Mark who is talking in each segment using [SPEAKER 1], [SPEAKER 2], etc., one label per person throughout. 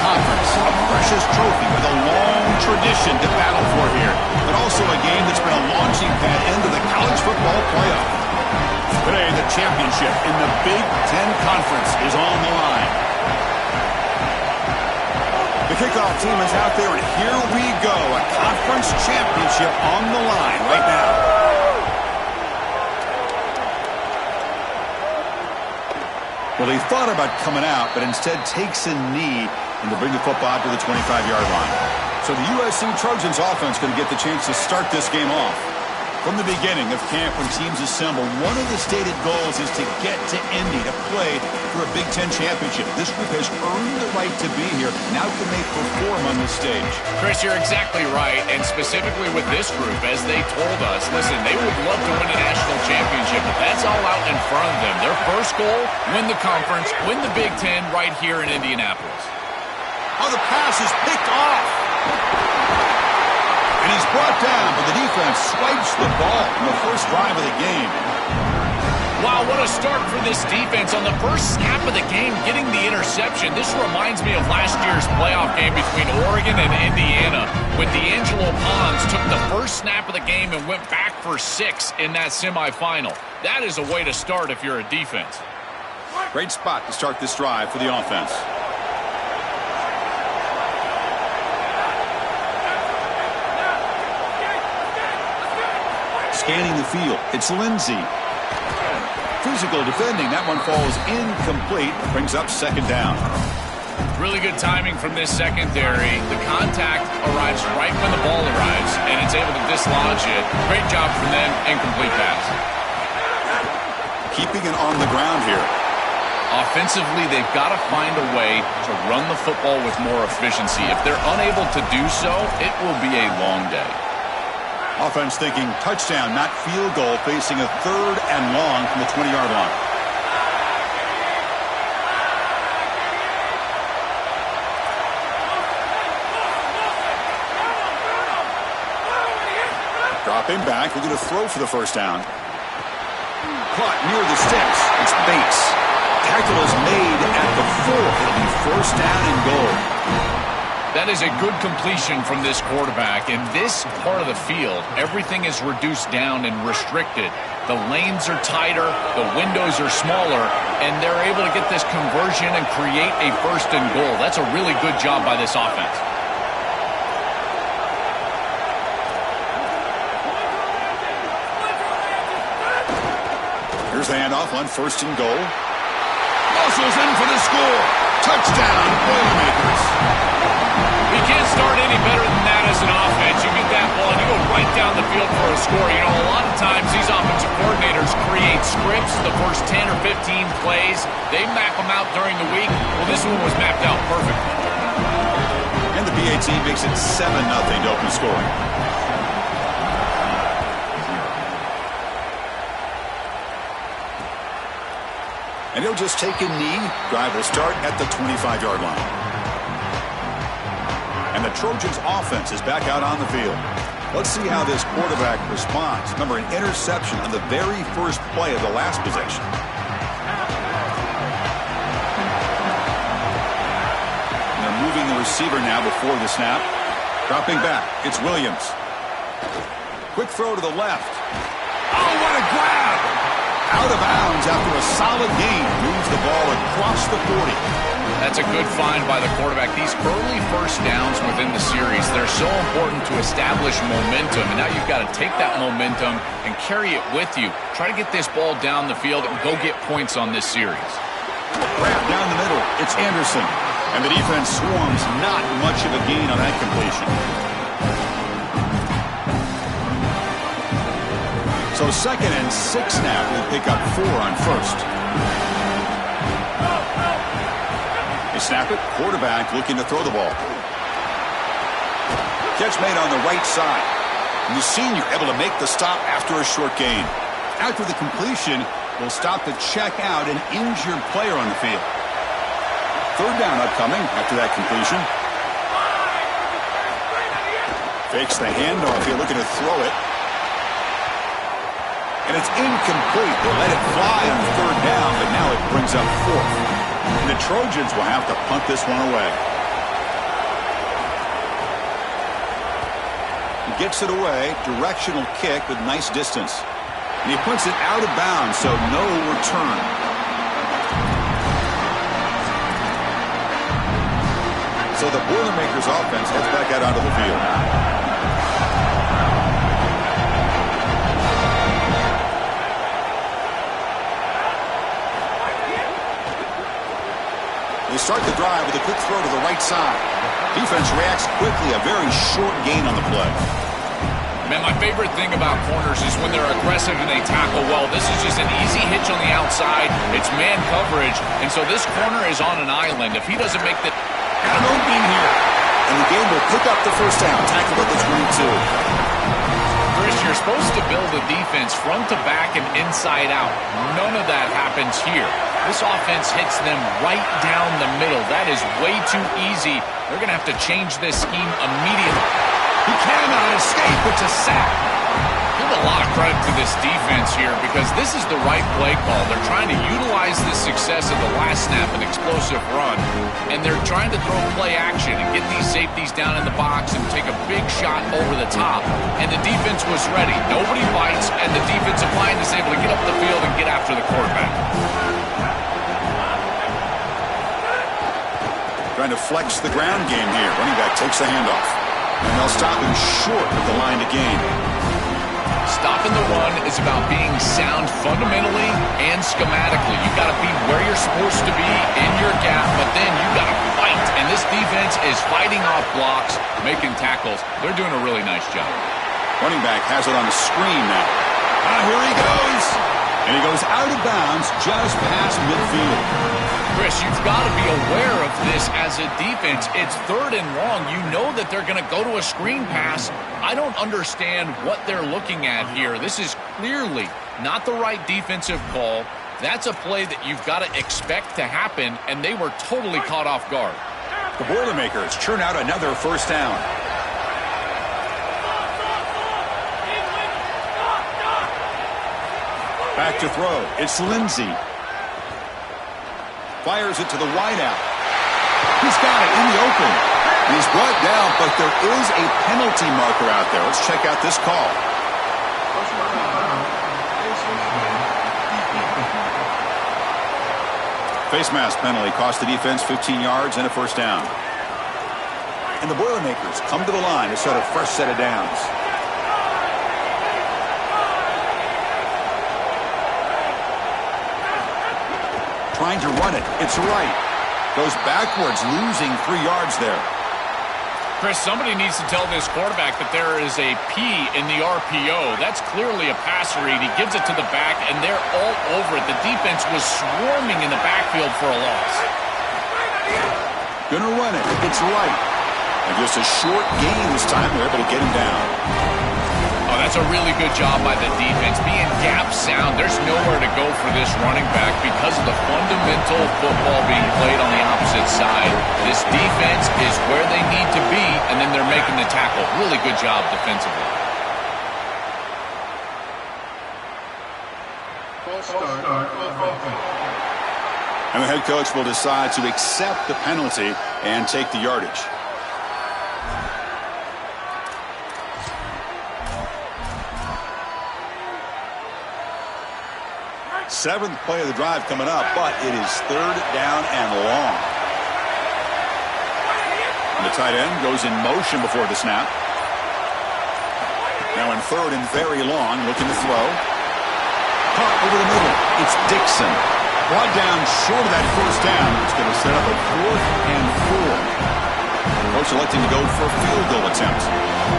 [SPEAKER 1] Conference, a precious trophy with a long tradition to battle for here, but also a game that's been a launching pad into the college football playoff. Today, the championship in the Big Ten Conference is on the line. The kickoff team is out there, and here we go. A conference championship on the line right now. Well, he thought about coming out, but instead takes a knee and to bring the football to the 25-yard line. So the USC Trojans offense going to get the chance to start this game off. From the beginning of camp when teams assemble, one of the stated goals is to get to Indy to play for a Big Ten championship. This group has earned the right to be here. Now can they perform on this stage?
[SPEAKER 2] Chris, you're exactly right, and specifically with this group, as they told us, listen, they would love to win a national championship, but that's all out in front of them. Their first goal, win the conference, win the Big Ten right here in Indianapolis.
[SPEAKER 1] Oh, the pass is picked off. And he's brought down, but the defense swipes the ball in the first drive of the game.
[SPEAKER 2] Wow, what a start for this defense on the first snap of the game, getting the interception. This reminds me of last year's playoff game between Oregon and Indiana when D'Angelo Pons took the first snap of the game and went back for 6 in that semifinal. That is a way to start if you're a defense.
[SPEAKER 1] Great spot to start this drive for the offense. Scanning the field, it's Lindsey. Physical defending, that one falls incomplete, brings up second down.
[SPEAKER 2] Really good timing from this secondary. The contact arrives right when the ball arrives, and it's able to dislodge it. Great job from them, incomplete pass.
[SPEAKER 1] Keeping it on the ground here.
[SPEAKER 2] Offensively, they've got to find a way to run the football with more efficiency. If they're unable to do so, it will be a long day.
[SPEAKER 1] Offense thinking touchdown, not field goal, facing a 3rd and long from the 20-yard line. Dropping back, looking to throw for the first down. Caught near the sticks. It's Bates. Tackle is made at the 4. It'll be first down and goal.
[SPEAKER 2] That is a good completion from this quarterback. In this part of the field, everything is reduced down and restricted. The lanes are tighter, the windows are smaller, and they're able to get this conversion and create a first and goal. That's a really good job by this offense.
[SPEAKER 1] Here's the handoff on first and goal. Muscles in for the score. Touchdown, Boilermakers.
[SPEAKER 2] You can't start any better than that as an offense. You get that ball and you go right down the field for a score. You know, a lot of times these offensive coordinators create scripts, the first 10 or 15 plays. They map them out during the week. Well, this one was mapped out perfectly.
[SPEAKER 1] And the BA team makes it 7-0 to open scoring. And he'll just take a knee. Drive will start at the 25-yard line. And the Trojans offense is back out on the field. Let's see how this quarterback responds. Remember, an interception on the very first play of the last possession. And they're moving the receiver now before the snap. Dropping back, it's Williams. Quick throw to the left. Oh, what a grab! Out of bounds after a solid gain. Moves the ball across the 40.
[SPEAKER 2] That's a good find by the quarterback. These early first downs within the series, they're so important to establish momentum. And now you've got to take that momentum and carry it with you. Try to get this ball down the field and go get points on this series.
[SPEAKER 1] Grab down the middle. It's Anderson. And the defense swarms. Not much of a gain on that completion. So 2nd and 6 now. We'll pick up 4 on first. They snap it. Quarterback looking to throw the ball. Catch made on the right side. And the senior able to make the stop after a short gain. After the completion, will stop to check out an injured player on the field. 3rd down upcoming after that completion. Fakes the handoff here, looking to throw it. And it's incomplete. They let it fly on 3rd down, but now it brings up 4th. And the Trojans will have to punt this one away. gets it away. Directional kick with nice distance. And he puts it out of bounds, so no return. So the Boilermakers offense heads back out onto the field. They start the drive with a quick throw to the right side. Defense reacts quickly, a very short gain on the play.
[SPEAKER 2] Man, my favorite thing about corners is when they're aggressive and they tackle well. This is just an easy hitch on the outside. It's man coverage, and so this corner is on an island. If he doesn't make the...
[SPEAKER 1] No gain here. And the game will pick up the first down. Tackle at the 22.
[SPEAKER 2] Chris, you're supposed to build a defense front to back and inside out. None of that happens here. This offense hits them right down the middle. That is way too easy. They're going to have to change this scheme immediately.
[SPEAKER 1] He cannot escape. It's a sack.
[SPEAKER 2] Give a lot of credit to this defense here because this is the right play call. They're trying to utilize the success of the last snap, an explosive run, and they're trying to throw play action and get these safeties down in the box and take a big shot over the top. And the defense was ready. Nobody bites, and the defensive line is able to get up the field and get after the quarterback.
[SPEAKER 1] Trying to flex the ground game here. Running back takes the handoff. And they'll stop him short of the line to gain.
[SPEAKER 2] Stopping the run is about being sound fundamentally and schematically. You've got to be where you're supposed to be in your gap, but then you've got to fight. And this defense is fighting off blocks, making tackles. They're doing a really nice job.
[SPEAKER 1] Running back has it on the screen now. Here he goes. And he goes out of bounds just past midfield.
[SPEAKER 2] Chris, you've got to be aware of this as a defense. It's 3rd and long. You know that they're going to go to a screen pass. I don't understand what they're looking at here. This is clearly not the right defensive call. That's a play that you've got to expect to happen, and they were totally caught off guard.
[SPEAKER 1] The Boilermakers churn out another first down. Back to throw. It's Lindsey. Fires it to the wideout. He's got it in the open. He's brought down, but there is a penalty marker out there. Let's check out this call. Face mask penalty cost the defense 15 yards and a first down. And the Boilermakers come to the line to start a fresh set of downs. Trying to run it. It's right. Goes backwards, losing 3 yards there.
[SPEAKER 2] Chris, somebody needs to tell this quarterback that there is a P in the RPO. That's clearly a pass read. He gives it to the back, and they're all over it. The defense was swarming in the backfield for a loss.
[SPEAKER 1] Gonna run it. It's right. And just a short gain this time. They're able to get him down.
[SPEAKER 2] Oh, that's a really good job by the defense. Being gap sound, there's nowhere to go for this running back because of the fundamental football being played on the opposite side. This defense is where they need to be, and then they're making the tackle. Really good job defensively.
[SPEAKER 1] And the head coach will decide to accept the penalty and take the yardage. 7th play of the drive coming up, but it is 3rd down and long. And the tight end goes in motion before the snap. Now in 3rd and very long, looking to throw. Caught over the middle. It's Dixon. Brought down short of that first down. It's going to set up a 4th and 4. Coach electing to go for a field goal attempt.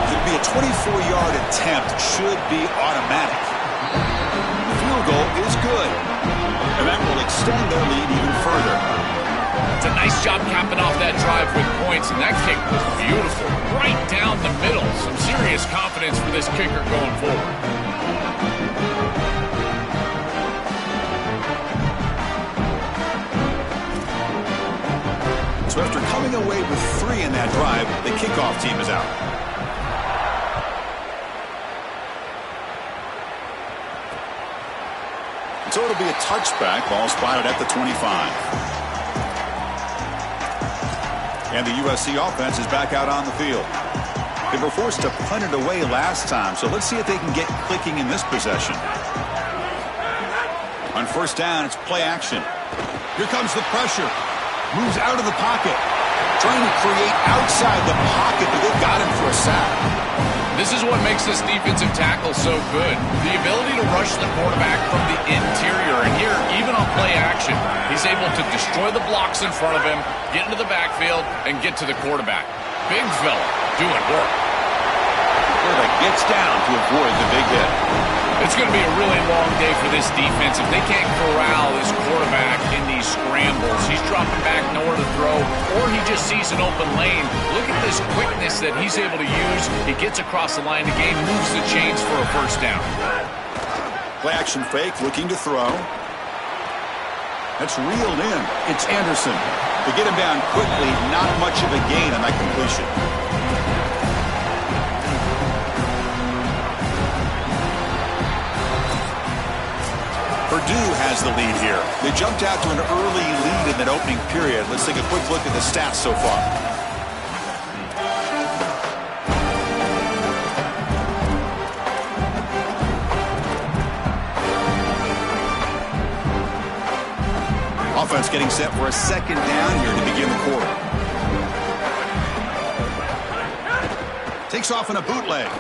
[SPEAKER 1] It'll be a 24-yard attempt. Should be automatic. The field goal is good, and that will extend their lead even further.
[SPEAKER 2] It's a nice job capping off that drive with points, and that kick was beautiful. Right down the middle. Some serious confidence for this kicker going forward.
[SPEAKER 1] So after coming away with 3 in that drive, the kickoff team is out. So it'll be a touchback. Ball spotted at the 25. And the USC offense is back out on the field. They were forced to punt it away last time, so let's see if they can get clicking in this possession. On first down, it's play action. Here comes the pressure. Moves out of the pocket. Trying to create outside the pocket, but they've got him for a sack.
[SPEAKER 2] This is what makes this defensive tackle so good. The ability to rush the quarterback from the interior. And here, even on play action, he's able to destroy the blocks in front of him, get into the backfield, and get to the quarterback. Big fella doing work.
[SPEAKER 1] Quarterback gets down to avoid the big hit.
[SPEAKER 2] It's going to be a really long day for this defense. If they can't corral this quarterback in these scrambles, he's dropping back nowhere to throw, or he just sees an open lane. Look at this quickness that he's able to use. He gets across the line of the game, moves the chains for a first down.
[SPEAKER 1] Play action fake, looking to throw. That's reeled in. It's Anderson. They get him down quickly, not much of a gain on that completion. Purdue has the lead here. They jumped out to an early lead in that opening period. Let's take a quick look at the stats so far. Offense getting set for a second down here to begin the quarter. Takes off in a bootleg.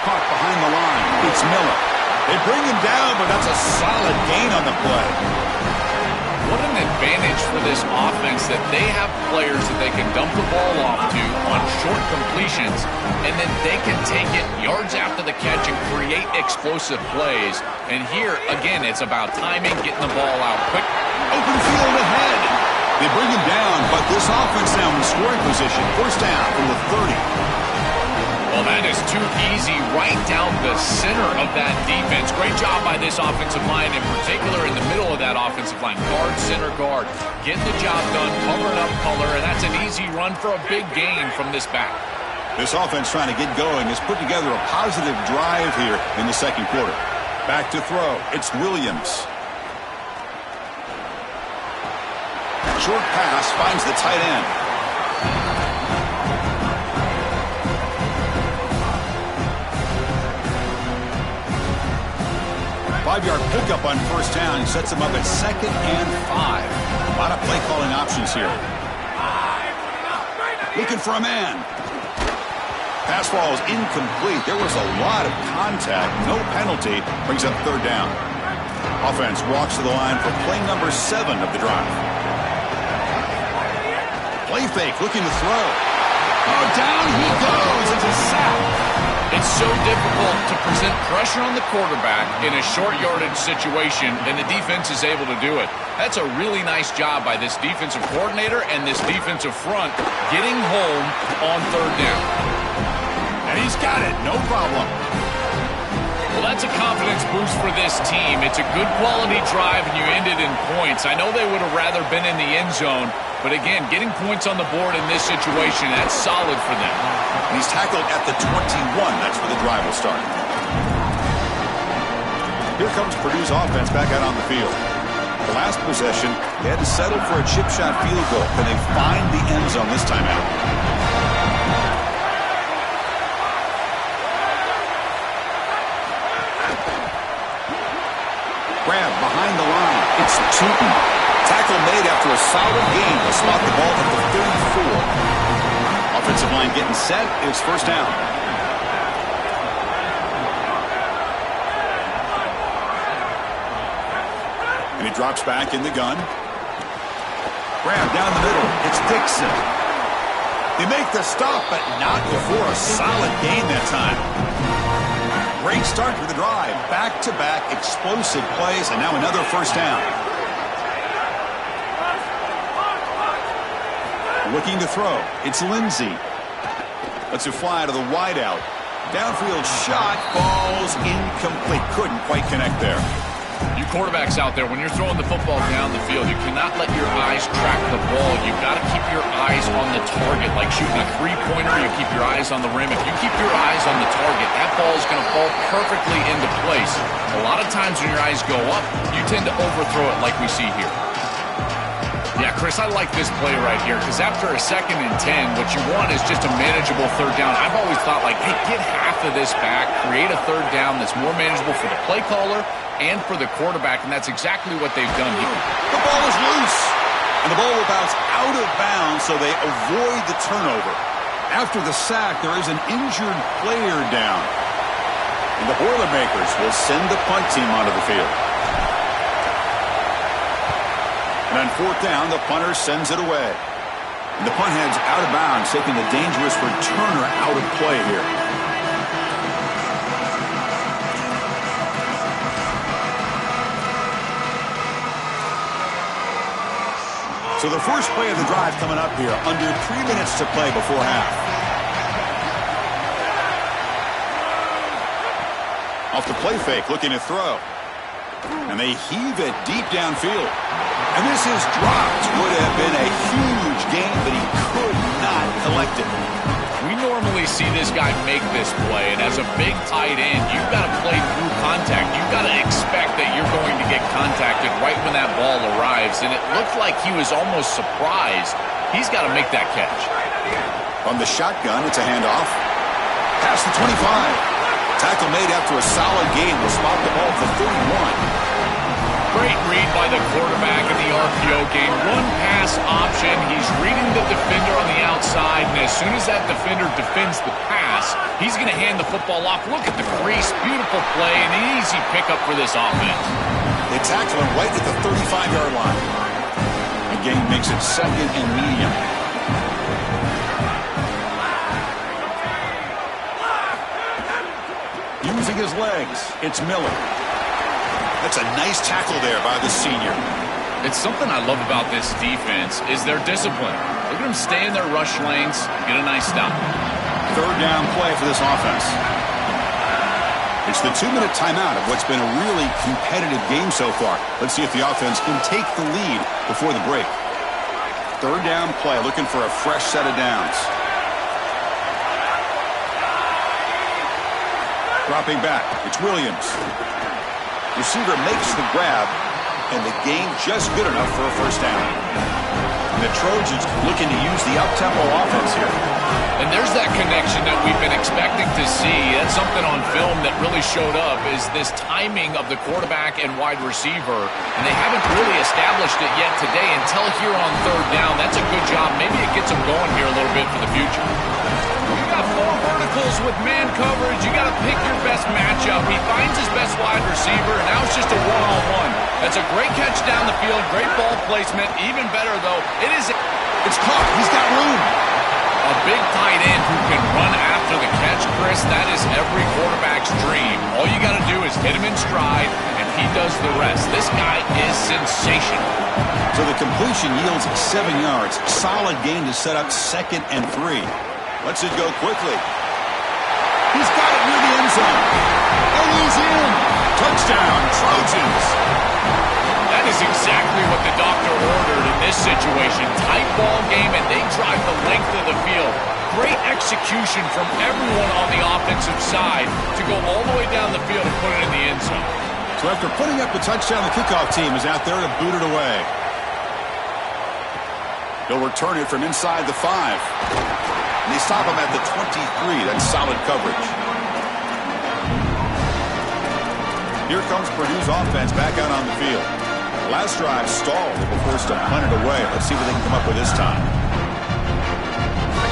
[SPEAKER 1] Caught behind the line. It's Miller. They bring him down, but that's a solid gain on the play.
[SPEAKER 2] What an advantage for this offense that they have players that they can dump the ball off to on short completions, and then they can take it yards after the catch and create explosive plays. And here, again, it's about timing, getting the ball out quick.
[SPEAKER 1] Open field ahead. They bring him down, but this offense now in scoring position. First down from the 30.
[SPEAKER 2] Well, that is too easy right down the center of that defense. Great job by this offensive line, in particular in the middle of that offensive line. Guard, center, guard. Getting the job done, covering up color, and that's an easy run for a big gain from this back.
[SPEAKER 1] This offense trying to get going has put together a positive drive here in the second quarter. Back to throw. It's Williams. Short pass finds the tight end. 5-yard pickup on first down. He sets him up at 2nd and 5. A lot of play calling options here. Looking for a man. Pass ball is incomplete. There was a lot of contact. No penalty. Brings up third down. Offense walks to the line for play number 7 of the drive. Play fake, looking to throw. Oh, down he goes. It's a sack.
[SPEAKER 2] It's so difficult to present pressure on the quarterback in a short yardage situation, and the defense is able to do it. That's a really nice job by this defensive coordinator and this defensive front getting home on third down.
[SPEAKER 1] And he's got it, no problem.
[SPEAKER 2] Well, that's a confidence boost for this team. It's a good quality drive, and you ended in points. I know they would have rather been in the end zone, but again, getting points on the board in this situation, that's solid for them.
[SPEAKER 1] And he's tackled at the 21. That's where the drive will start. Here comes Purdue's offense back out on the field. The last possession, they had to settle for a chip shot field goal. Can they find the end zone this time out? Grab behind the line. It's Tootin. Tackle made after a solid gain to spot the ball at the 34. Offensive line getting set. It's first down. And he drops back in the gun. Grab down the middle. It's Dixon. They make the stop, but not before a solid gain that time. Great start to the drive. Back-to-back explosive plays, and now another first down. Looking to throw. It's Lindsey. Lets it fly to the wideout. Downfield shot falls incomplete. Couldn't quite connect there.
[SPEAKER 2] You quarterbacks out there, when you're throwing the football down the field, you cannot let your eyes track the ball. You've got to keep your eyes on the target. Like shooting a three-pointer, you keep your eyes on the rim. If you keep your eyes on the target, that ball is going to fall perfectly into place. A lot of times when your eyes go up, you tend to overthrow it like we see here. Yeah, Chris, I like this play right here because after a 2nd and 10, what you want is just a manageable 3rd down. I've always thought, like, hey, get half of this back, create a 3rd down that's more manageable for the play caller and for the quarterback, and that's exactly what they've done here.
[SPEAKER 1] The ball is loose, and the ball will bounce out of bounds, so they avoid the turnover. After the sack, there is an injured player down, and the Boilermakers will send the punt team onto the field. And on 4th down, the punter sends it away. And the punt heads out of bounds, taking the dangerous returner out of play here. So the first play of the drive coming up here, under 3 minutes to play before half. Off the play fake, looking to throw. And they heave it deep downfield. And this is dropped. Would have been a huge gain, but he could not collect it.
[SPEAKER 2] We normally see this guy make this play, and as a big tight end, you've got to play through contact. You've got to expect that you're going to get contacted right when that ball arrives, and it looked like he was almost surprised. He's got to make that catch.
[SPEAKER 1] On the shotgun, it's a handoff. Past the 25. Tackle made after a solid gain. Will spot the ball for 31.
[SPEAKER 2] Great read by the quarterback in the RPO game. One pass option. He's reading the defender on the outside, and as soon as that defender defends the pass, he's going to hand the football off. Look at the crease. Beautiful play, and an easy pickup for this offense.
[SPEAKER 1] They tackle him right at the 35-yard line. The game makes it 2nd and medium. Using his legs, it's Miller. That's a nice tackle there by the senior.
[SPEAKER 2] It's something I love about this defense is their discipline. Look at them stay in their rush lanes, get a nice stop.
[SPEAKER 1] 3rd down play for this offense. It's the 2-minute timeout of what's been a really competitive game so far. Let's see if the offense can take the lead before the break. 3rd down play, looking for a fresh set of downs. Dropping back, it's Williams. Receiver makes the grab, and the gain just good enough for a 1st down. And the Trojans looking to use the up-tempo offense here.
[SPEAKER 2] And there's that connection that we've been expecting to see. That's something on film that really showed up, is this timing of the quarterback and wide receiver. And they haven't really established it yet today until here on 3rd down. That's a good job. Maybe it gets them going here a little bit for the future. You got 4 verticals with man coverage. You got to pick your best matchup. He finds his best wide receiver, and now it's just a one-on-one. That's a great catch down the field, great ball placement. Even better, though,
[SPEAKER 1] it's caught. He's got room.
[SPEAKER 2] A big tight end who can run after the catch, Chris, that is every quarterback's dream. All you got to do is hit him in stride, and he does the rest. This guy is sensational.
[SPEAKER 1] So the completion yields 7 yards. Solid gain to set up 2nd and 3. Lets it go quickly. He's got it near the end zone. And he's in. Touchdown, Trojans.
[SPEAKER 2] That is exactly what the doctor ordered in this situation. Tight ball game, and they drive the length of the field. Great execution from everyone on the offensive side to go all the way down the field and put it in the end zone.
[SPEAKER 1] So after putting up the touchdown, the kickoff team is out there to boot it away. They'll return it from inside the 5. And they stop him at the 23. That's solid coverage. Here comes Purdue's offense back out on the field. Last drive stalled. They were forced to punt it away. Let's see what they can come up with this time.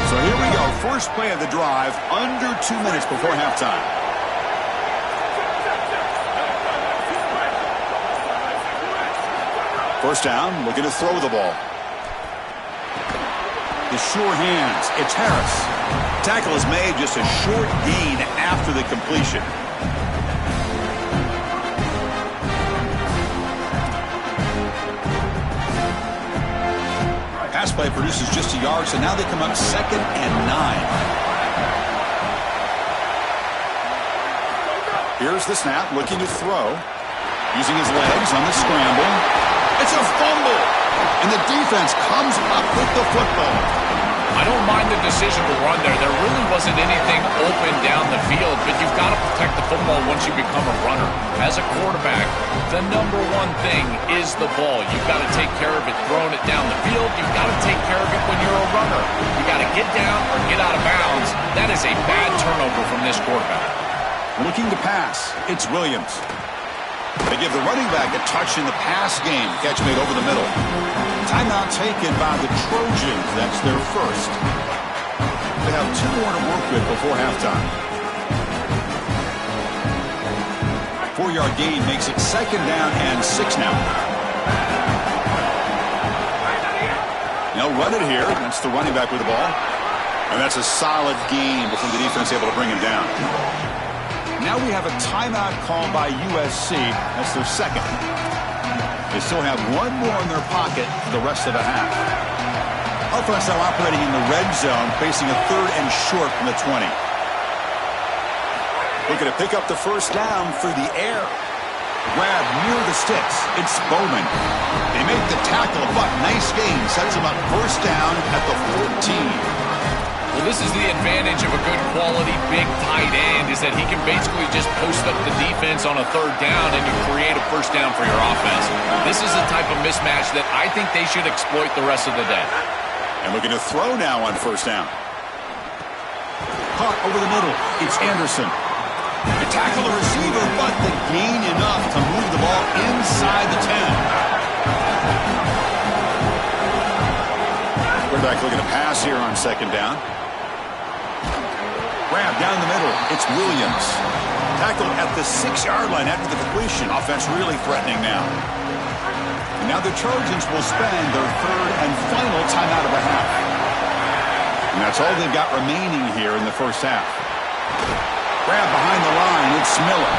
[SPEAKER 1] So here we go. First play of the drive, under 2 minutes before halftime. First down, looking to throw the ball. The sure hands. It's Harris. Tackle is made, just a short gain after the completion. Pass play produces just a yard, so now they come up 2nd and 9. Here's the snap, looking to throw. Using his legs on the scramble. It's a fumble. And the defense comes up with the football.
[SPEAKER 2] I don't mind the decision to run there. There really wasn't anything open down the field, but you've got to protect the football once you become a runner. As a quarterback, the number one thing is the ball. You've got to take care of it throwing it down the field. You've got to take care of it when you're a runner. You got to get down or get out of bounds. That is a bad turnover from this quarterback.
[SPEAKER 1] Looking to pass, it's Williams. They give the running back a touch in the pass game. Catch made over the middle. Timeout taken by the Trojans. That's their first. They have 2 more to work with before halftime. 4-yard gain makes it 2nd down and 6 now. They'll run it here. That's the running back with the ball. And that's a solid gain before the defense able to bring him down. Now we have a timeout call by USC. That's their 2nd. They still have 1 more in their pocket for the rest of the half. Offense now operating in the red zone, facing a 3rd and short from the 20. Looking to pick up the first down through the air. Grab near the sticks. It's Bowman. They make the tackle, but nice gain. Sets him up first down at the 14.
[SPEAKER 2] Well, this is the advantage of a good quality big tight end, is that he can basically just post up the defense on a 3rd down and you create a first down for your offense. This is the type of mismatch that I think they should exploit the rest of the day.
[SPEAKER 1] And looking to throw now on first down. Caught over the middle. It's Anderson. They tackle the receiver, but they gain enough to move the ball inside the 10. Quarterback looking to pass here on 2nd down. Grab down the middle. It's Williams. Tackled at the 6-yard line after the completion. Offense really threatening now. And now the Trojans will spend their 3rd and final timeout of the half. And that's all they've got remaining here in the first half. Grab behind the line. It's Miller.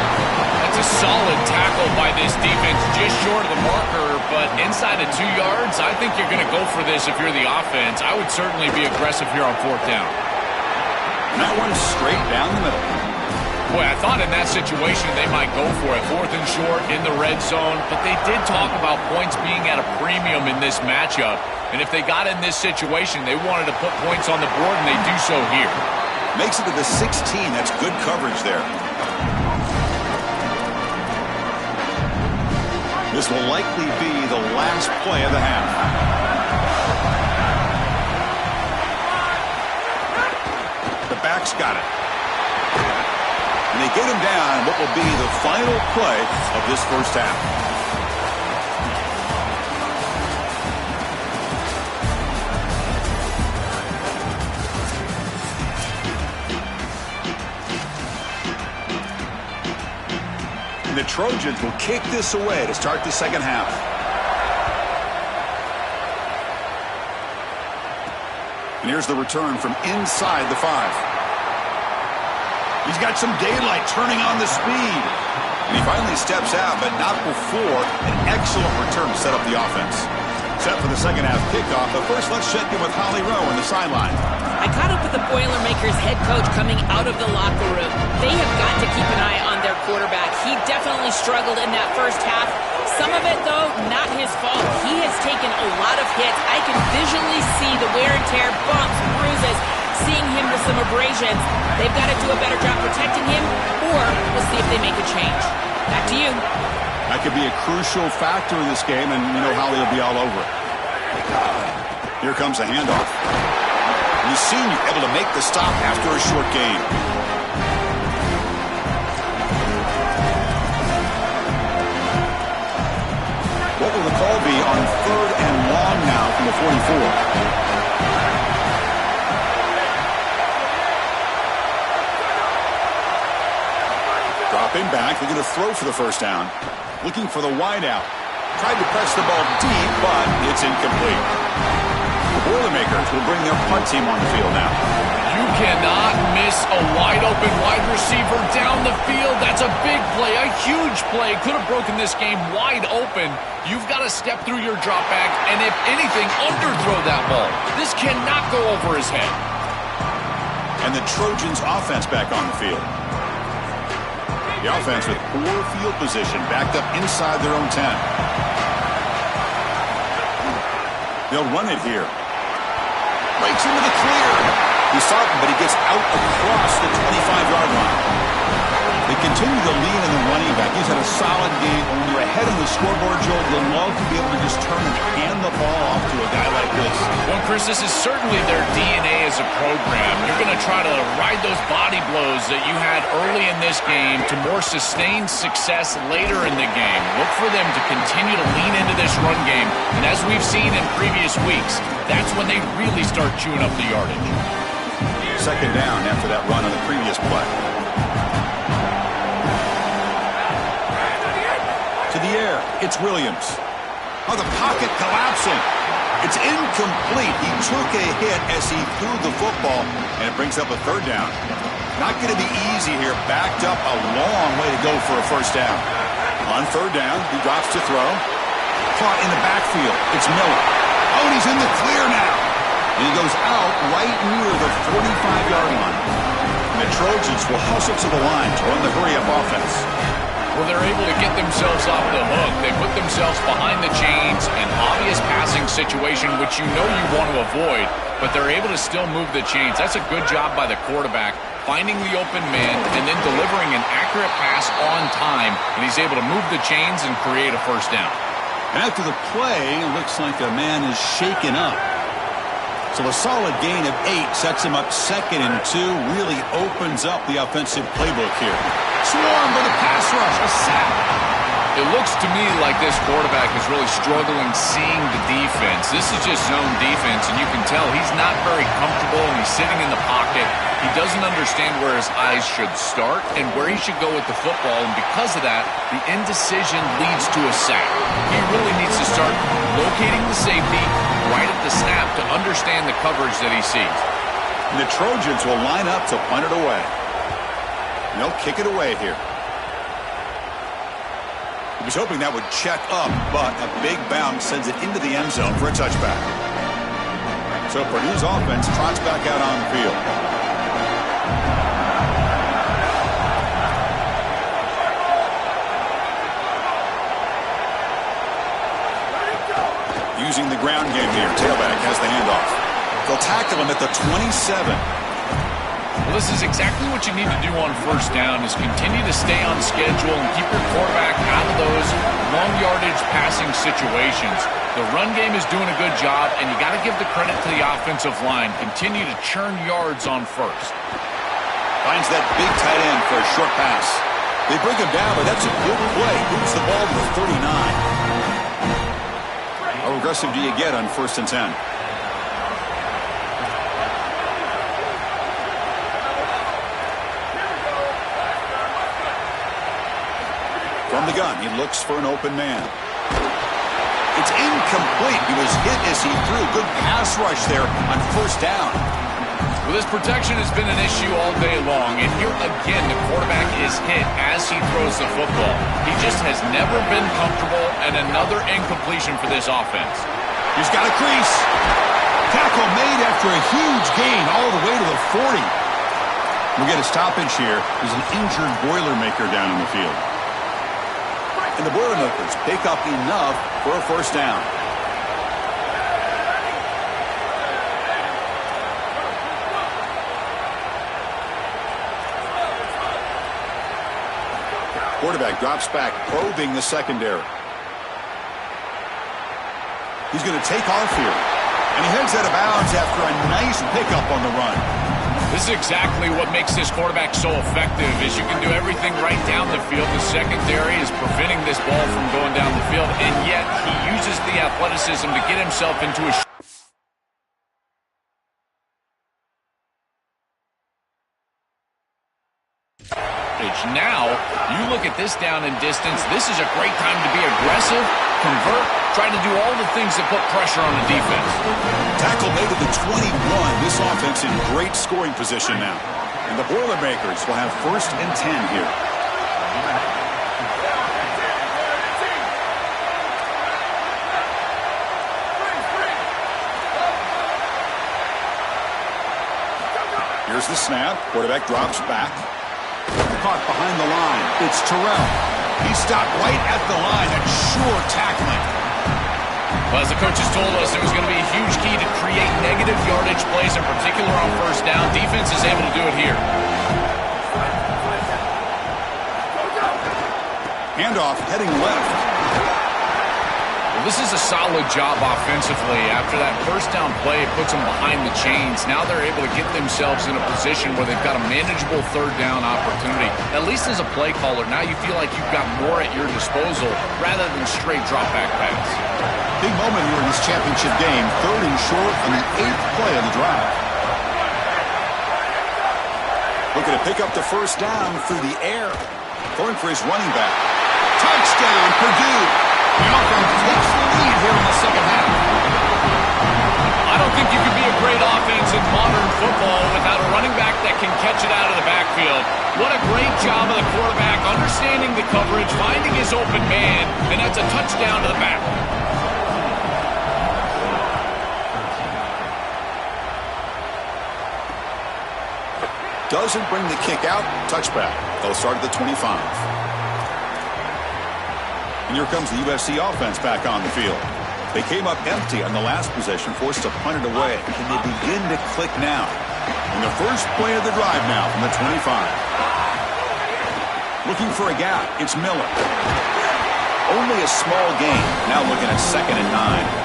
[SPEAKER 2] That's a solid tackle by this defense, just short of the marker, but inside of 2 yards, I think you're going to go for this if you're the offense. I would certainly be aggressive here on 4th down.
[SPEAKER 1] And that one straight down the middle.
[SPEAKER 2] Boy, I thought in that situation they might go for it. 4th and short in the red zone, but they did talk about points being at a premium in this matchup. And if they got in this situation, they wanted to put points on the board, and they do so here.
[SPEAKER 1] Makes it to the 16. That's good coverage there. This will likely be the last play of the half. The back's got it. And they get him down what will be the final play of this first half. And the Trojans will kick this away to start the 2nd half. And here's the return from inside the 5. He's got some daylight turning on the speed. And he finally steps out, but not before an excellent return to set up the offense. Set for the 2nd half kickoff, but first let's check in with Holly Rowe on the sideline.
[SPEAKER 3] I caught up with the Boilermakers head coach coming out of the locker room. They have got to keep an eye on their quarterback. He definitely struggled in that first half. Some of it, though, not his fault. He has taken a lot of hits. I can visually see the wear and tear, bumps, bruises, seeing him with some abrasions. They've got to do a better job protecting him, or we'll see if they make a change. Back to you.
[SPEAKER 1] That could be a crucial factor in this game, and you know Holly will be all over it. Here comes a handoff. You see you able to make the stop after a short gain. What will the call be on 3rd and long now from the 44? Dropping back, looking to throw for the first down. Looking for the wideout. Tried to press the ball deep, but it's incomplete. The Boilermakers will bring their punt team on the field now.
[SPEAKER 2] You cannot miss a wide-open wide receiver down the field. That's a big play, a huge play. Could have broken this game wide open. You've got to step through your drop back, and if anything, underthrow that ball. This cannot go over his head.
[SPEAKER 1] And the Trojans' offense back on the field. The offense with poor field position, backed up inside their own 10. They'll run it here. Breaks into the He's starting, but he gets out across the 25-yard line. They continue to lean in the running back. He's had a solid game. When you're ahead on the scoreboard, Joel, you'll love to be able to just turn and hand the ball off to a guy like this.
[SPEAKER 2] Well, Chris, this is certainly their DNA as a program. You're going to try to ride those body blows that you had early in this game to more sustained success later in the game. Look for them to continue to lean into this run game. And as we've seen in previous weeks, that's when they really start chewing up the yardage.
[SPEAKER 1] Second down after that run on the previous play. To the air, it's Williams. Oh, the pocket collapsing. It's incomplete. He took a hit as he threw the football, and it brings up a third down. Not going to be easy here. Backed up a long way to go for a first down. On third down, he drops to throw. Caught in the backfield. It's Miller. Oh, and he's in the clear now. And he goes out right near the 45-yard line. And the Trojans will hustle to the line to run the hurry-up offense.
[SPEAKER 2] Well, they're able to get themselves off the hook. They put themselves behind the chains, an obvious passing situation, which you know you want to avoid, but they're able to still move the chains. That's a good job by the quarterback, finding the open man and then delivering an accurate pass on time, and he's able to move the chains and create a first down.
[SPEAKER 1] And after the play, it looks like the man is shaken up. So a solid gain of 8 sets him up 2nd and 2, really opens up the offensive playbook here. Swarm with a pass rush, a sack.
[SPEAKER 2] It looks to me like this quarterback is really struggling seeing the defense. This is just zone defense, and you can tell he's not very comfortable, and he's sitting in the pocket. He doesn't understand where his eyes should start and where he should go with the football, and because of that, the indecision leads to a sack. He really needs to start locating the safety right at the snap to understand the coverage that he sees.
[SPEAKER 1] And the Trojans will line up to punt it away. And they'll kick it away here. He was hoping that would check up, but a big bounce sends it into the end zone for a touchback. So Purdue's offense trots back out on the field. Using the ground game here. Tailback has the handoff. They'll tackle him at the 27.
[SPEAKER 2] Well, this is exactly what you need to do on first down is continue to stay on schedule and keep your quarterback out of those long yardage passing situations. The run game is doing a good job, and you got to give the credit to the offensive line. Continue to churn yards on first.
[SPEAKER 1] Finds that big tight end for a short pass. They bring him down, but that's a good play. Moves the ball to the 39. How aggressive do you get on 1st and 10? From the gun, he looks for an open man. It's incomplete. He was hit as he threw. Good pass rush there on 1st down.
[SPEAKER 2] Well, this protection has been an issue all day long, and here again the quarterback is hit as he throws the football. He just has never been comfortable, and another incompletion for this offense.
[SPEAKER 1] He's got a crease. Tackle made after a huge gain all the way to the 40. We'll get a stoppage here. There's an injured Boilermaker down in the field. And the Boilermakers pick up enough for a first down. Quarterback drops back, probing the secondary. He's going to take off here. And he heads out of bounds after a nice pickup on the run.
[SPEAKER 2] This is exactly what makes this quarterback so effective is you can do everything right down the field. The secondary is preventing this ball from going down the field, and yet he uses the athleticism to get himself into a now, you look at this down and distance, this is a great time to be aggressive, convert, try to do all the things that put pressure on the defense.
[SPEAKER 1] Tackle made at the 21. This offense in great scoring position now. And the Boilermakers will have 1st and 10 here. Here's the snap. Quarterback drops back. Caught behind the line. It's Terrell. He stopped right at the line. That's sure tackling.
[SPEAKER 2] Well, as the coaches told us, it was going to be a huge key to create negative yardage plays, in particular on first down. Defense is able to do it here.
[SPEAKER 1] Handoff heading left.
[SPEAKER 2] Well, this is a solid job offensively. After that first down play, it puts them behind the chains. Now they're able to get themselves in a position where they've got a manageable third down opportunity. At least as a play caller, now you feel like you've got more at your disposal rather than straight drop-back pass.
[SPEAKER 1] Big moment here in this championship game. 3rd and short on the 8th play of the drive. Looking to pick up the first down through the air. Going for his running back. Touchdown, Purdue. The offense takes the lead here in the second half.
[SPEAKER 2] I don't think you can be a great offense in modern football without a running back that can catch it out of the backfield. What a great job of the quarterback understanding the coverage, finding his open man, and that's a touchdown to the back.
[SPEAKER 1] Doesn't bring the kick out. Touchback. They'll start at the 25. And here comes the USC offense back on the field. They came up empty on the last possession, forced to punt it away. Can they begin to click now? In the first play of the drive now from the 25. Looking for a gap. It's Miller. Only a small gain. Now looking at 2nd and 9.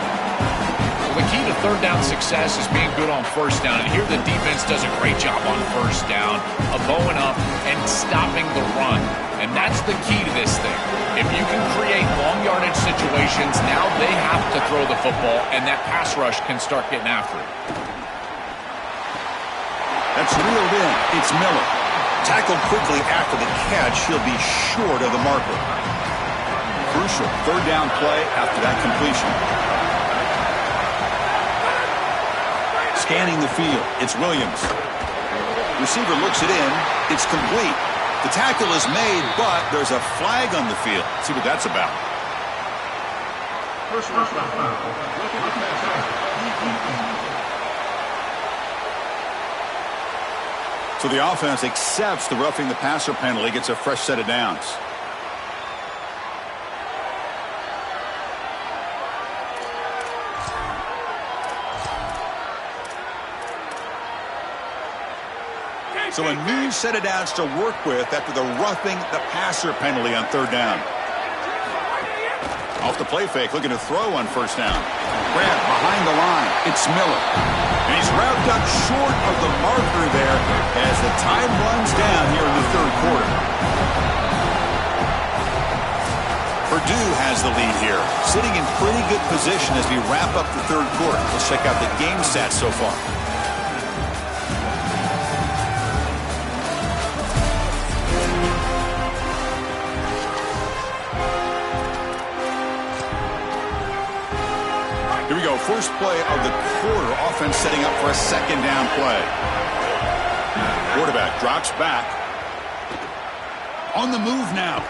[SPEAKER 2] The key to third down success is being good on first down. And here the defense does a great job on first down of bowing up and stopping the run. And that's the key to this thing. If you can create long yardage situations, now they have to throw the football, and that pass rush can start getting after it.
[SPEAKER 1] That's reeled in. It's Miller. Tackled quickly after the catch. He'll be short of the marker. Crucial third down play after that completion. Scanning the field. It's Williams. Receiver looks it in. It's complete. The tackle is made, but there's a flag on the field. Let's see what that's about. So the offense accepts the roughing the passer penalty, gets a fresh set of downs. So a new set of downs to work with after the roughing the passer penalty on third down. Off the play fake, looking to throw on first down. Grab behind the line. It's Miller. And he's wrapped up short of the marker there as the time runs down here in the third quarter. Purdue has the lead here, sitting in pretty good position as we wrap up the third quarter. Let's check out the game stats so far. Here we go, first play of the quarter. Offense setting up for a second down play. Quarterback drops back. On the move now.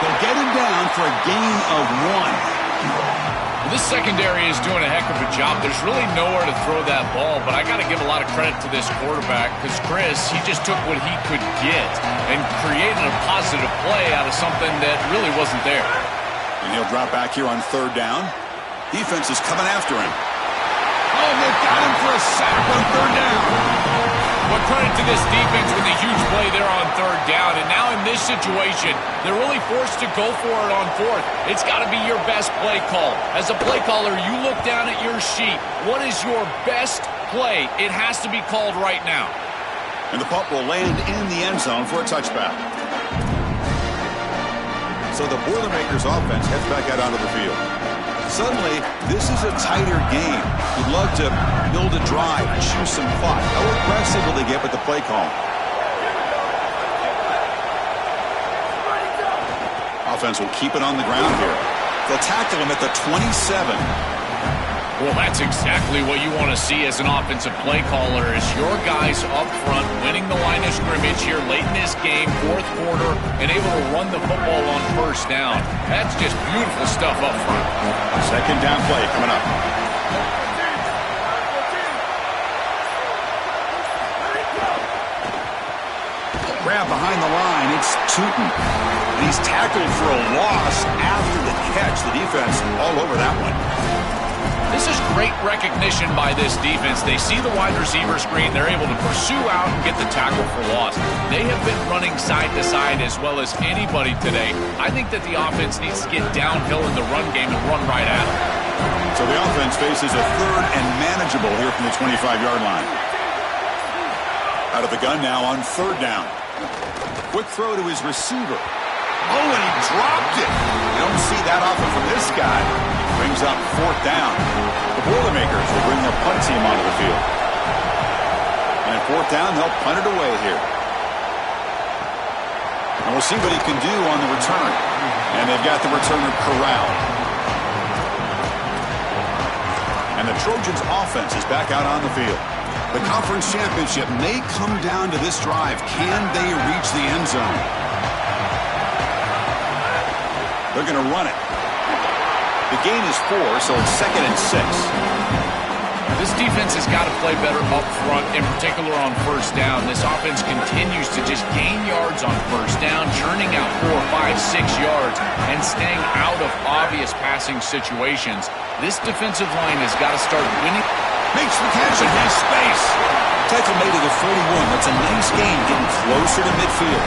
[SPEAKER 1] They'll get him down for a gain of 1.
[SPEAKER 2] This secondary is doing a heck of a job. There's really nowhere to throw that ball, but I got to give a lot of credit to this quarterback because Chris, he just took what he could get and created a positive play out of something that really wasn't there.
[SPEAKER 1] And he'll drop back here on third down. Defense is coming after him. Oh, they've got him for a sack on third down.
[SPEAKER 2] But credit to this defense with a huge play there on third down. And now in this situation, they're really forced to go for it on fourth. It's got to be your best play call. As a play caller, you look down at your sheet. What is your best play? It has to be called right now.
[SPEAKER 1] And the punt will land in the end zone for a touchback. So the Boilermakers offense heads back out onto the field. Suddenly, this is a tighter game. You'd love to build a drive, choose some clock. How aggressive will they get with the play call? Offense will keep it on the ground here. They'll tackle him at the 27.
[SPEAKER 2] Well, that's exactly what you want to see as an offensive play caller is your guys up front winning the line of scrimmage here late in this game, fourth quarter, and able to run the football on first down. That's just beautiful stuff up front.
[SPEAKER 1] Second down play coming up. Grab behind the line. It's Tootin. And he's tackled for a loss after the catch. The defense all over that one.
[SPEAKER 2] This is great recognition by this defense. They see the wide receiver screen. They're able to pursue out and get the tackle for loss. They have been running side to side as well as anybody today. I think that the offense needs to get downhill in the run game and run right at them.
[SPEAKER 1] So the offense faces a third and manageable here from the 25-yard line. Out of the gun now on third down. Quick throw to his receiver. Oh, and he dropped it. You don't see that often from this guy. Brings up fourth down. The Boilermakers will bring their punt team onto the field. And at fourth down, they'll punt it away here. And we'll see what he can do on the return. And they've got the returner corralled. And the Trojans' offense is back out on the field. The conference championship may come down to this drive. Can they reach the end zone? They're going to run it. The gain is 4, so it's 2nd and 6.
[SPEAKER 2] This defense has got to play better up front, in particular on first down. This offense continues to just gain yards on first down, churning out 4, 5, 6 yards, and staying out of obvious passing situations. This defensive line has got to start winning.
[SPEAKER 1] Makes the catch and has space. Tackle made to the 41. That's a nice gain, getting closer to midfield.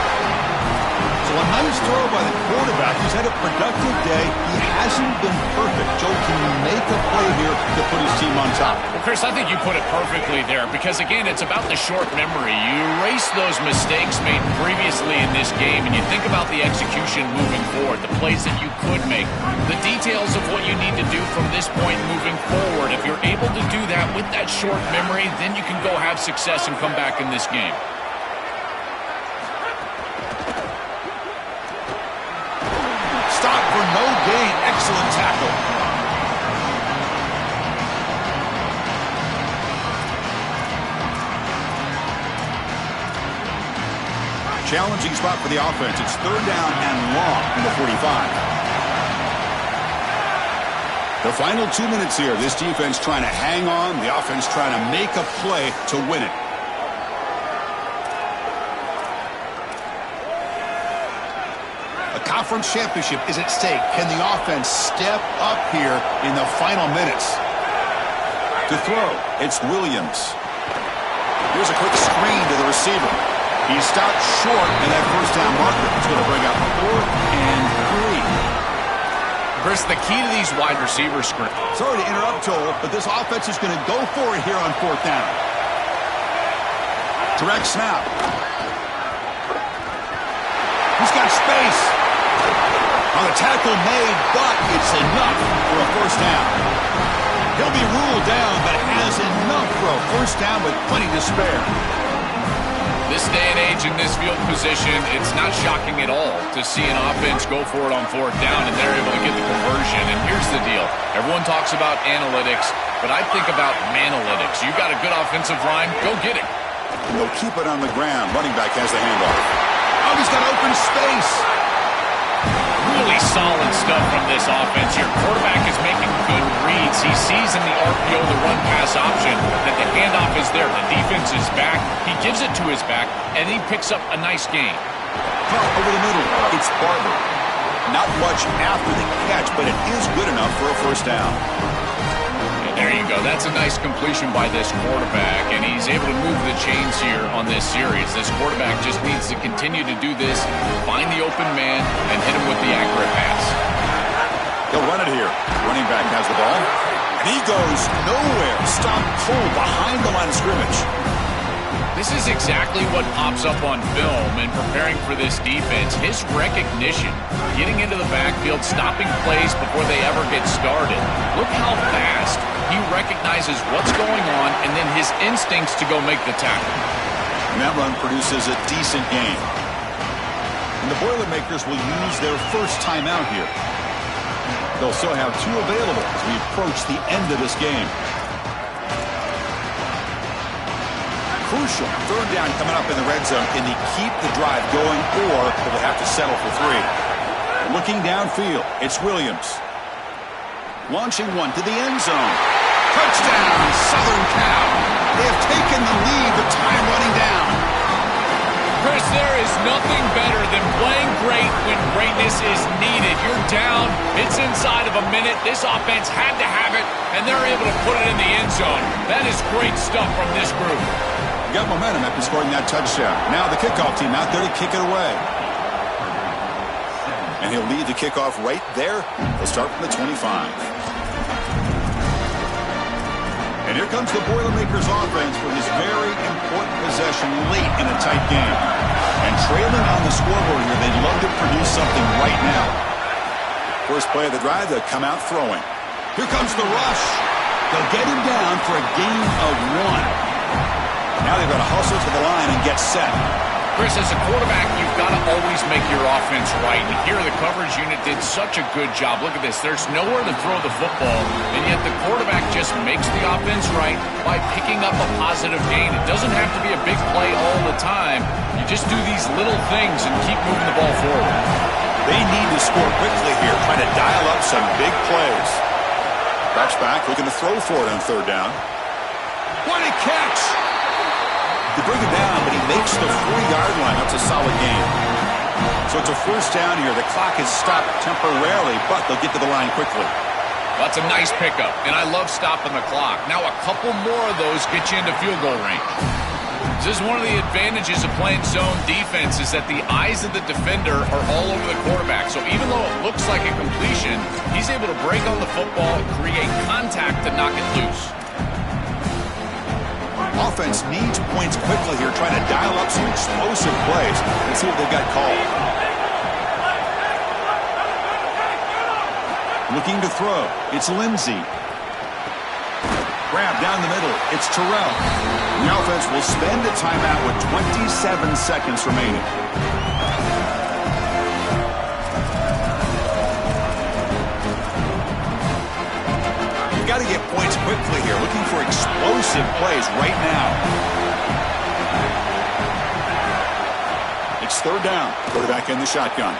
[SPEAKER 1] So a nice throw by the quarterback. He's had a productive day. He hasn't been perfect. Joe, can you make a play here to put his team on top?
[SPEAKER 2] Well, Chris, I think you put it perfectly there because, again, it's about the short memory. You erase those mistakes made previously in this game, and you think about the execution moving forward, the plays that you could make, the details of what you need to do from this point moving forward. If you're able to do that with that short memory, then you can go have success and come back in this game.
[SPEAKER 1] Stop for no gain. Excellent tackle. Challenging spot for the offense. It's third down and long from the 45. The final 2 minutes here. This defense trying to hang on. The offense trying to make a play to win it. A conference championship is at stake. Can the offense step up here in the final minutes? To throw, it's Williams. Here's a quick screen to the receiver. He stopped short in that first down marker. It's going to bring up 4th and 3.
[SPEAKER 2] Chris, the key to these wide receiver screens.
[SPEAKER 1] Sorry to interrupt, Joel, but this offense is going to go for it here on 4th down. Direct snap. He's got space. On the tackle made, but it's enough for a first down. He'll be ruled down, but has enough for a first down with plenty to spare.
[SPEAKER 2] This day and age in this field position, it's not shocking at all to see an offense go for it on 4th down, and they're able to get the conversion. And here's the deal. Everyone talks about analytics, but I think about manalytics. You got a good offensive line, go get it.
[SPEAKER 1] And they'll keep it on the ground. Running back has the handoff. Oh, he's got open space.
[SPEAKER 2] Really solid stuff from this offense. Your quarterback is making good reads. He sees in the RPO, the run-pass option, that the handoff is there. The defense is back. He gives it to his back, and he picks up a nice gain.
[SPEAKER 1] Over the middle, it's Barber. Not much after the catch, but it is good enough for a first down.
[SPEAKER 2] And there you go. That's a nice completion by this quarterback, and he's able to move the chains here on this series. This quarterback just needs to continue to do this, find the open man, and hit him with the accurate pass.
[SPEAKER 1] He'll run it here. Running back has the ball. And he goes nowhere. Stop cold behind the line of scrimmage.
[SPEAKER 2] This is exactly what pops up on film in preparing for this defense. His recognition, getting into the backfield, stopping plays before they ever get started. Look how fast he recognizes what's going on and then his instincts to go make the tackle.
[SPEAKER 1] And that run produces a decent gain. And the Boilermakers will use their first timeout here. They'll still have 2 available as we approach the end of this game. Crucial third down coming up in the red zone. Can they keep the drive going, or will they have to settle for 3? Looking downfield, it's Williams. Launching one to the end zone. Touchdown, Southern Cal. They have taken the lead with time running down.
[SPEAKER 2] Chris, there is nothing better than playing great when greatness is needed. You're down. It's inside of a minute. This offense had to have it, and they're able to put it in the end zone. That is great stuff from this group.
[SPEAKER 1] Got momentum after scoring that touchdown. Now the kickoff team out there to kick it away. And he'll lead the kickoff right there. He'll start from the 25. And here comes the Boilermakers offense for this very important possession late in a tight game. And trailing on the scoreboard here, they'd love to produce something right now. First play of the drive, they'll come out throwing. Here comes the rush. They'll get him down for a gain of 1. Now they've got to hustle to the line and get set.
[SPEAKER 2] Chris, as a quarterback, you've got to always make your offense right. And here the coverage unit did such a good job. Look at this. There's nowhere to throw the football, and yet the quarterback just makes the offense right by picking up a positive gain. It doesn't have to be a big play all the time. You just do these little things and keep moving the ball forward.
[SPEAKER 1] They need to score quickly here, trying to dial up some big plays. Drops back, looking to throw for it on third down. What a catch! They bring him down, but he makes the 40-yard line. That's a solid gain. So it's a first down here. The clock is stopped temporarily, but they'll get to the line quickly.
[SPEAKER 2] That's a nice pickup, and I love stopping the clock. Now a couple more of those get you into field goal range. This is one of the advantages of playing zone defense is that the eyes of the defender are all over the quarterback. So even though it looks like a completion, he's able to break on the football, create contact to knock it loose.
[SPEAKER 1] Offense needs points quickly here, trying to dial up some explosive plays. Let's see what they've got called. Looking to throw. It's Lindsey. Grab down the middle. It's Terrell. The offense will spend a timeout with 27 seconds remaining. Got to get points quickly here. Looking for explosive plays right now. It's third down. Quarterback in the shotgun.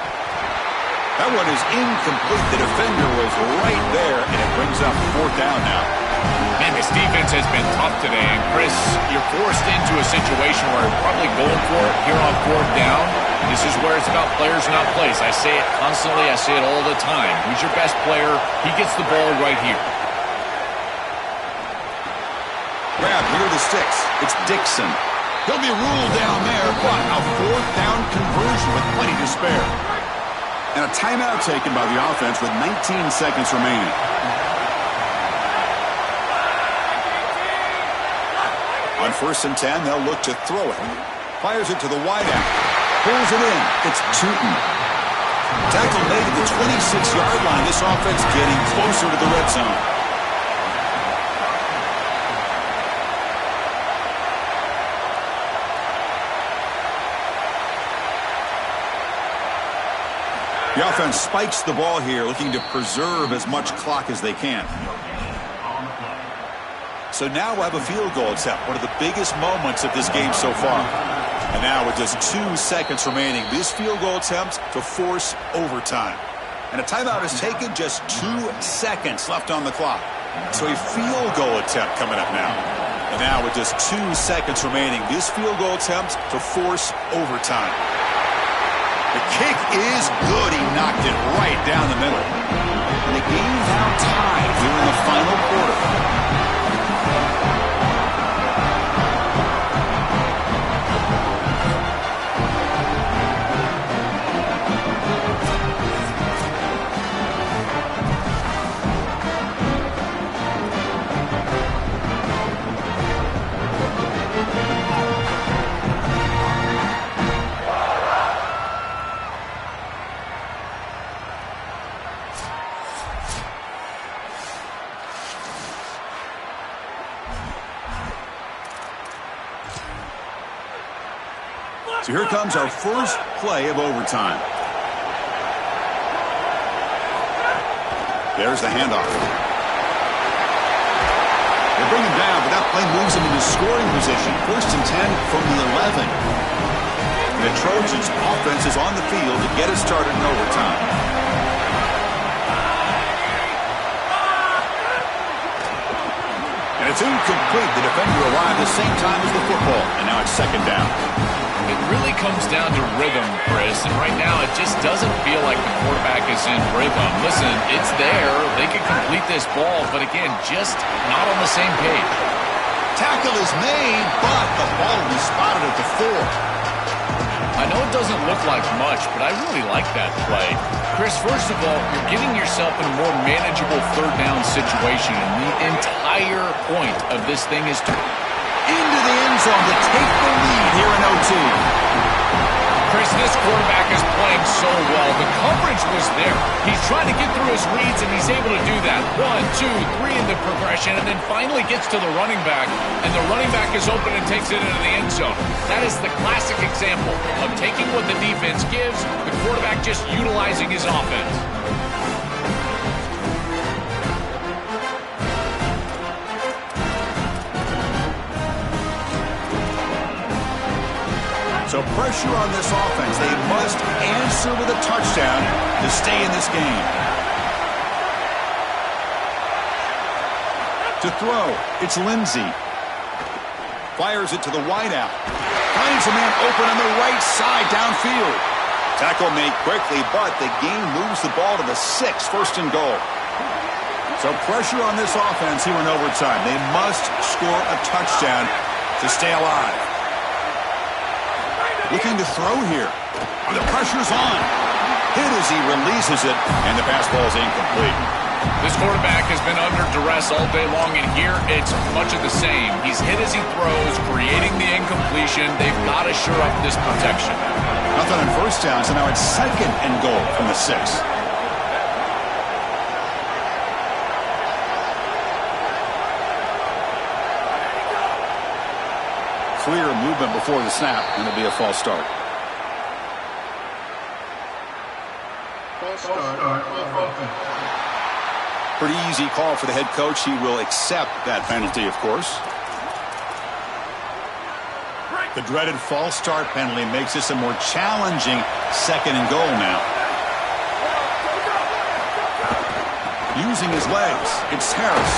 [SPEAKER 1] That one is incomplete. The defender was right there, and it brings up fourth down now.
[SPEAKER 2] Man, this defense has been tough today. And, Chris, you're forced into a situation where you're probably going for it here on fourth down. This is where it's about players, not plays. I say it constantly. I say it all the time. Who's your best player? He gets the ball right here.
[SPEAKER 1] Grab near the sticks. It's Dixon. He'll be ruled down there, but a fourth down conversion with plenty to spare. And a timeout taken by the offense with 19 seconds remaining. On 1st and 10, they'll look to throw it. Fires it to the wideout. Pulls it in. It's Tootin. Tackle made at the 26-yard line. This offense getting closer to the red zone. The offense spikes the ball here, looking to preserve as much clock as they can. So now we'll have a field goal attempt, one of the biggest moments of this game so far. And now with just 2 seconds remaining, this field goal attempt to force overtime. And a timeout is taken, just 2 seconds left on the clock. So a field goal attempt coming up now. And now with just 2 seconds remaining, this field goal attempt to force overtime. The kick is good. He knocked it right down the middle. And the game now tied here in the final quarter. So here comes our first play of overtime. There's the handoff. They bring him down, but that play moves him into scoring position. 1st and 10 from the 11. And the Trojans' offense is on the field to get it started in overtime. And it's incomplete. The defender arrived the same time as the football, and now it's 2nd down.
[SPEAKER 2] It really comes down to rhythm, Chris, and right now it just doesn't feel like the quarterback is in rhythm. Listen, it's there. They can complete this ball, but again, just not on the same page.
[SPEAKER 1] Tackle is made, but the ball will be spotted at the 4.
[SPEAKER 2] I know it doesn't look like much, but I really like that play. Chris, first of all, you're getting yourself in a more manageable third down situation, and the entire point of this thing is to
[SPEAKER 1] into the end zone to take the lead here in OT.
[SPEAKER 2] Chris, this quarterback is playing so well. The coverage was there. He's trying to get through his reads, and he's able to do that. 1, 2, 3 in the progression, and then finally gets to the running back, and the running back is open and takes it into the end zone. That is the classic example of taking what the defense gives, the quarterback just utilizing his offense.
[SPEAKER 1] So pressure on this offense. They must answer with a touchdown to stay in this game. To throw, it's Lindsey. Fires it to the wideout. Finds a man open on the right side downfield. Tackle made quickly, but the game moves the ball to the 6, first and goal. So pressure on this offense here in overtime. They must score a touchdown to stay alive. Looking to throw here. The pressure's on. Hit as he releases it, and the pass ball is incomplete.
[SPEAKER 2] This quarterback has been under duress all day long, and here it's much of the same. He's hit as he throws, creating the incompletion. They've got to shore up this protection.
[SPEAKER 1] Nothing on first down, so now it's second and goal from the 6. Clear movement before the snap, and it'll be a false start. Pretty easy call for the head coach. He will accept that penalty, of course. The dreaded false start penalty makes this a more challenging second and goal now. Using his legs, it's Harris.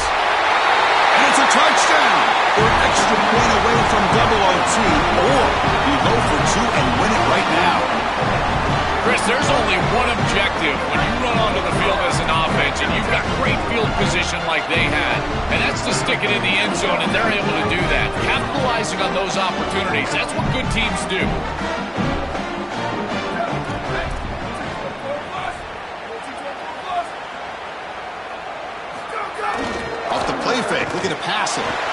[SPEAKER 1] And it's a touchdown! They're an extra point away from double OT, or you go for 2 and win it right now.
[SPEAKER 2] Chris, there's only one objective when you run onto the field as an offense and you've got great field position like they had, and that's to stick it in the end zone, and they're able to do that. Capitalizing on those opportunities, that's what good teams do.
[SPEAKER 1] Off the play fake, looking to pass it.